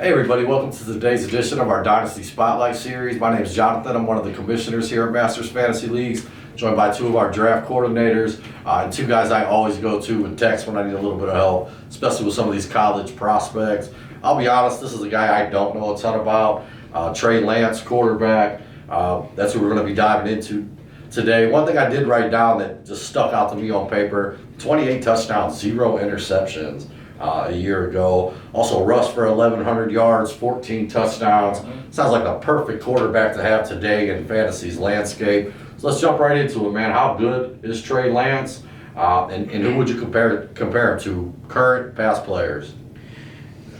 Hey everybody, welcome to today's edition of our Dynasty Spotlight Series. My name is Jonathan. I'm one of the commissioners here at Masters Fantasy Leagues, joined by two of our draft coordinators and two guys I always go to with text when I need a little bit of help, especially with some of these college prospects. I'll be honest, this is a guy I don't know a ton about, treylance, quarterback. That's who we're going to be diving into today. One thing I did write down that just stuck out to me on paper, 28 touchdowns, 0 interceptions. A year ago. Also rushed for 1,100 yards, 14 touchdowns. Sounds like the perfect quarterback to have today in fantasy's landscape. So let's jump right into it, man. How good is Treylance? And who would you compare him to? Current, past players?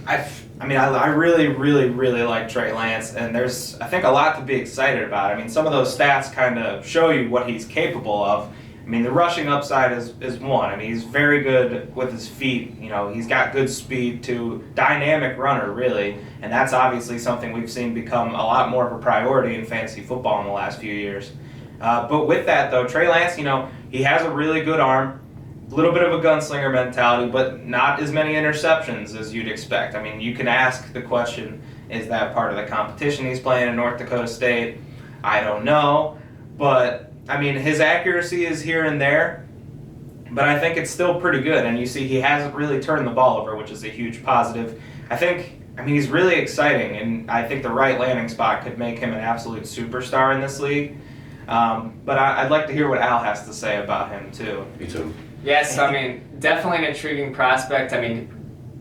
I really like Trey Lance, and there's, I think, a lot to be excited about. I mean, some of those stats kind of show you what he's capable of. I mean, the rushing upside is one. I mean, he's very good with his feet. You know, he's got good speed too. Dynamic runner, really. And that's obviously something we've seen become a lot more of a priority in fantasy football in the last few years. But with that, though, Trey Lance, you know, he has a really good arm, a little bit of a gunslinger mentality, but not as many interceptions as you'd expect. I mean, you can ask the question, is that part of the competition he's playing in North Dakota State? I don't know. But I mean, his accuracy is here and there, but I think it's still pretty good. And you see, he hasn't really turned the ball over, which is a huge positive. I mean, he's really exciting, and I think the right landing spot could make him an absolute superstar in this league. But I'd like to hear what Al has to say about him, too. Me too. Yes, I mean, definitely an intriguing prospect. I mean,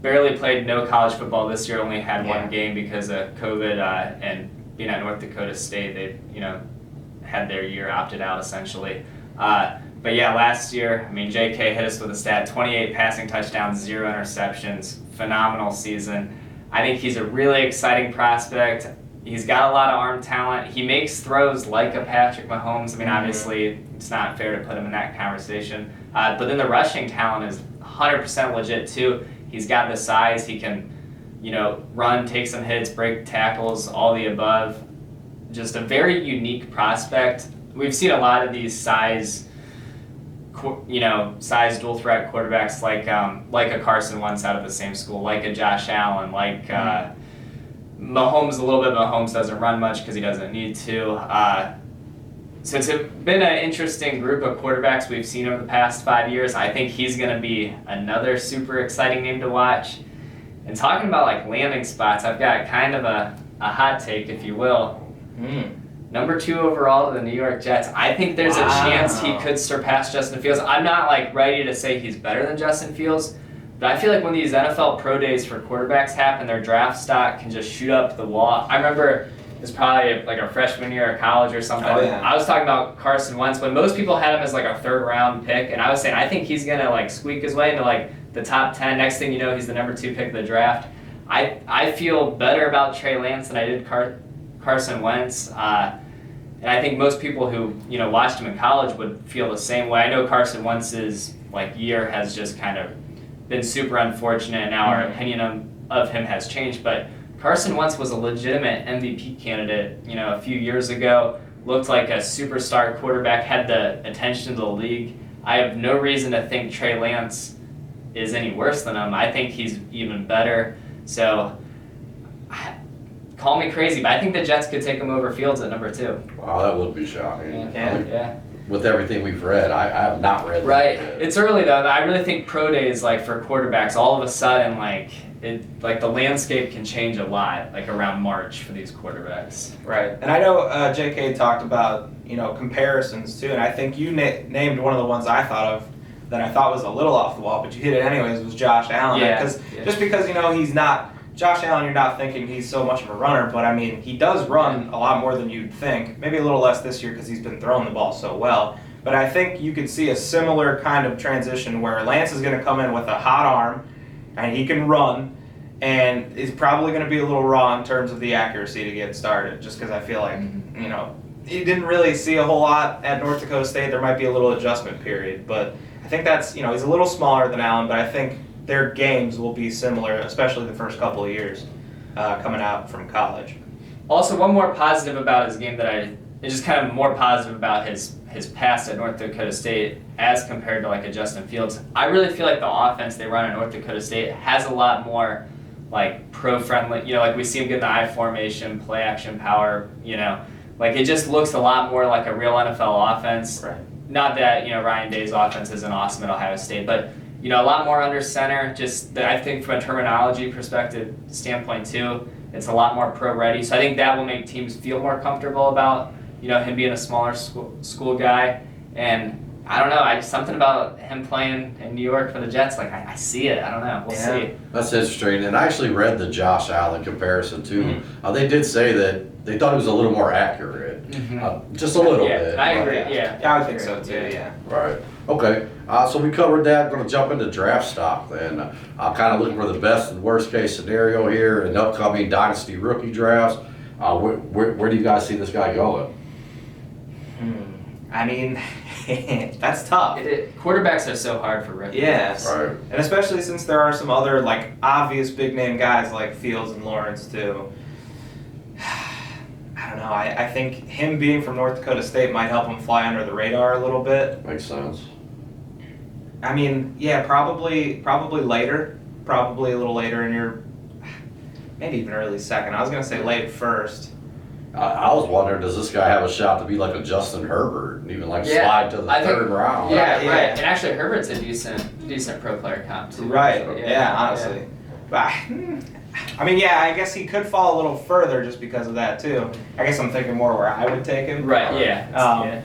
barely played no college football this year, only had one game because of COVID and being at North Dakota State, they, had their year opted out essentially. But yeah, last year, I mean, JK hit us with a stat, 28 passing touchdowns, 0 interceptions, phenomenal season. I think he's a really exciting prospect. He's got a lot of arm talent. He makes throws like a Patrick Mahomes. I mean, obviously, it's not fair to put him in that conversation. But then the rushing talent is 100% legit too. He's got the size. He can, run, take some hits, break tackles, all the above. Just a very unique prospect. We've seen a lot of these size dual threat quarterbacks like a Carson Wentz out of the same school, like a Josh Allen, like Mahomes. A little bit. Mahomes doesn't run much because he doesn't need to. So it's been an interesting group of quarterbacks we've seen over the past 5 years. I think he's going to be another super exciting name to watch. And talking about like landing spots, I've got kind of a hot take, if you will. Number 2 overall to the New York Jets. I think there's a chance he could surpass Justin Fields. I'm not ready to say he's better than Justin Fields, but I feel like when these NFL pro days for quarterbacks happen, their draft stock can just shoot up the wall. I remember it was probably like a freshman year of college or something. Oh, yeah. I was talking about Carson Wentz when most people had him as like a 3rd round pick, and I was saying I think he's gonna squeak his way into the top 10. Next thing you know, he's the number 2 pick of the draft. I feel better about Trey Lance than I did Carson Wentz. And I think most people who watched him in college would feel the same way. I know Carson Wentz's year has just kind of been super unfortunate, and now our opinion of him has changed. But Carson Wentz was a legitimate MVP candidate, a few years ago. Looked like a superstar quarterback, had the attention of the league. I have no reason to think Trey Lance is any worse than him. I think he's even better. So call me crazy, but I think the Jets could take him over Fields at number 2. Wow, that would be shocking. Yeah. With everything we've read, I have not read. Right. It's early though. I really think pro days, for quarterbacks, all of a sudden, the landscape can change a lot, around March for these quarterbacks. Right. And I know JK talked about, comparisons too, and I think you named one of the ones I thought of that I thought was a little off the wall, but you hit it anyways, was Josh Allen. Just because, he's not Josh Allen, you're not thinking he's so much of a runner, but I mean, he does run a lot more than you'd think. Maybe a little less this year because he's been throwing the ball so well. But I think you could see a similar kind of transition where Lance is going to come in with a hot arm, and he can run, and is probably going to be a little raw in terms of the accuracy to get started, just because I feel like, he didn't really see a whole lot at North Dakota State. There might be a little adjustment period, but I think that's, he's a little smaller than Allen, but I think their games will be similar, especially the first couple of years coming out from college. Also, one more positive about his game is just kind of more positive about his past at North Dakota State as compared to a Justin Fields. I really feel like the offense they run at North Dakota State has a lot more like pro-friendly. Like we see him get the I formation, play action power. Like it just looks a lot more like a real NFL offense. Right. Not that Ryan Day's offense isn't awesome at Ohio State, but a lot more under center. Just I think from a terminology perspective standpoint too, it's a lot more pro ready. So I think that will make teams feel more comfortable about him being a smaller school guy. And I don't know, something about him playing in New York for the Jets, like I see it. I don't know. We'll see. That's interesting. And I actually read the Josh Allen comparison too. They did say that they thought he was a little more accurate, just a little bit. I agree. Yeah, I would think so too. Yeah. Right. Okay. So we covered that. Going to jump into draft stock then. Kind of looking for the best and worst case scenario here in upcoming Dynasty rookie drafts. Where do you guys see this guy going? I mean, that's tough. Quarterbacks are so hard for rookies. Yes. Right. And especially since there are some other like obvious big name guys like Fields and Lawrence too. I don't know. I think him being from North Dakota State might help him fly under the radar a little bit. Makes sense. I mean, yeah, probably later. Probably a little later in your, maybe even early second. I was gonna say late first. I was wondering, does this guy have a shot to be like a Justin Herbert and even slide to the third round? Yeah, right. And actually, Herbert's a decent pro player comp too. Right. So, yeah, honestly. But I mean, yeah, I guess he could fall a little further just because of that too. I guess I'm thinking more where I would take him. Right. Yeah.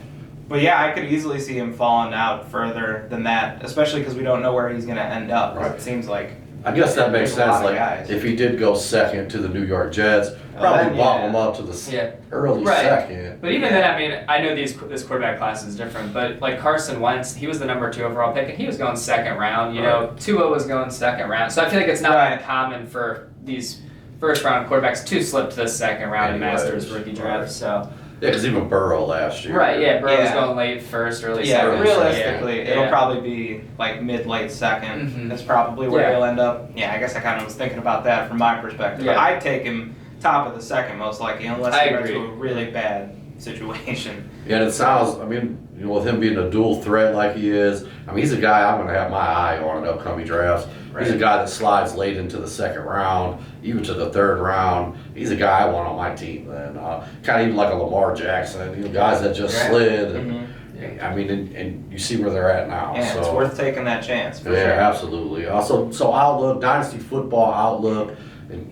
But yeah, I could easily see him falling out further than that, especially because we don't know where he's going to end up. Right. It seems like. I guess that makes There's a lot sense. of Like guys. if he did go second to the New York Jets, probably then, bump yeah. him up to the early Right. second. But even then, I mean, I know this quarterback class is different, but like Carson Wentz, he was the number 2 overall pick, and he was going second round. Tua was going second round. So I feel like it's not uncommon for these first round quarterbacks to slip to the second round in Masters rookie draft. So. Yeah, because even Burrow last year. Right, yeah, Burrow's going late first, early second. Yeah, realistically, it'll probably be like mid-late second. That's probably where he'll end up. Yeah, I guess I kind of was thinking about that from my perspective. Yeah. But I'd take him top of the second most likely, unless he runs into a really bad situation. Yeah, and it sounds, I mean, with him being a dual threat like he is, I mean, he's a guy I'm going to have my eye on in upcoming drafts. Right. He's a guy that slides late into the second round, even to the third round. He's a guy I want on my team then. Kind of even like a Lamar Jackson, guys that just slid. And, I mean, and you see where they're at now. Yeah, so. it's worth taking that chance. For Yeah, sure. absolutely. So outlook, Dynasty football outlook, and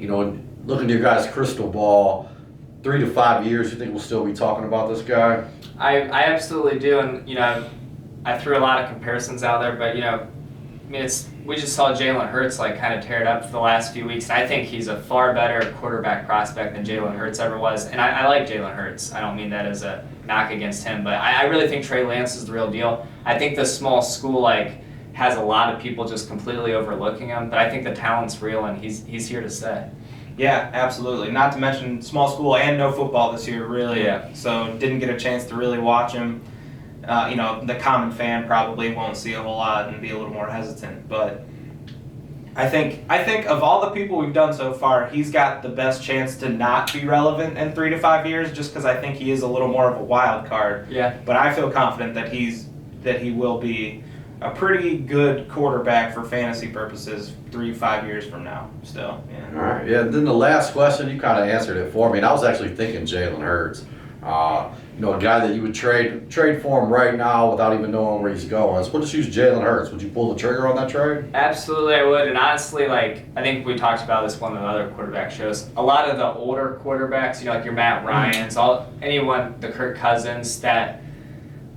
looking at your guys' crystal ball, 3 to 5 years, you think we'll still be talking about this guy? I absolutely do, and I threw a lot of comparisons out there, but I mean, we just saw Jalen Hurts like kind of tear it up for the last few weeks, and I think he's a far better quarterback prospect than Jalen Hurts ever was. And I like Jalen Hurts. I don't mean that as a knock against him, but I really think treylance is the real deal. I think the small school has a lot of people just completely overlooking him, but I think the talent's real, and he's here to stay. Yeah, absolutely. Not to mention small school and no football this year, really. Yeah. So didn't get a chance to really watch him. The common fan probably won't see a whole lot and be a little more hesitant. But I think of all the people we've done so far, he's got the best chance to not be relevant in 3 to 5 years, just because I think he is a little more of a wild card. Yeah. But I feel confident that he will be a pretty good quarterback for fantasy purposes 3 to 5 years from now. Still. Yeah. All right. Yeah. Then the last question, you kind of answered it for me. And I was actually thinking Jalen Hurts. A guy that you would trade for him right now without even knowing where he's going. So we'll just use Jalen Hurts. Would you pull the trigger on that trade? Absolutely, I would. And honestly, I think we talked about this one of the other quarterback shows. A lot of the older quarterbacks, like your Matt Ryans, the Kirk Cousins, that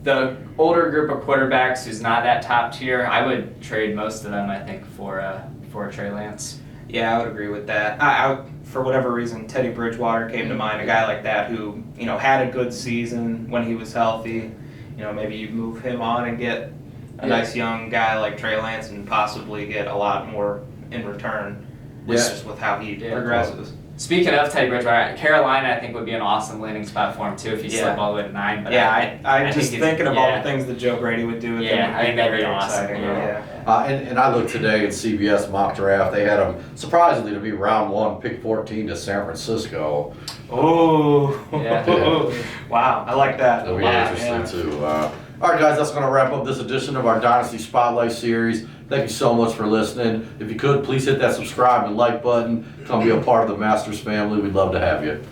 the older group of quarterbacks who's not that top tier, I would trade most of them, I think, for a treylance. Yeah, I would agree with that. I for whatever reason, Teddy Bridgewater came to mind, a guy like that who, had a good season when he was healthy. Maybe you move him on and get a nice young guy like treylance and possibly get a lot more in return just with how he progresses. Speaking of Teddy Bridgewater, Carolina, I think, would be an awesome landing spot for him, too, if you slip all the way to 9. But I just thinking of all the things that Joe Brady would do with him. I think that'd be awesome. Exciting. And I looked today at CBS mock draft. They had him, surprisingly, to be round 1, pick 14 to San Francisco. Oh, Yeah. wow. I like that. That'll be interesting, too. All right, guys, that's going to wrap up this edition of our Dynasty Spotlight series. Thank you so much for listening. If you could, please hit that subscribe and like button. Come be a part of the Masters family. We'd love to have you.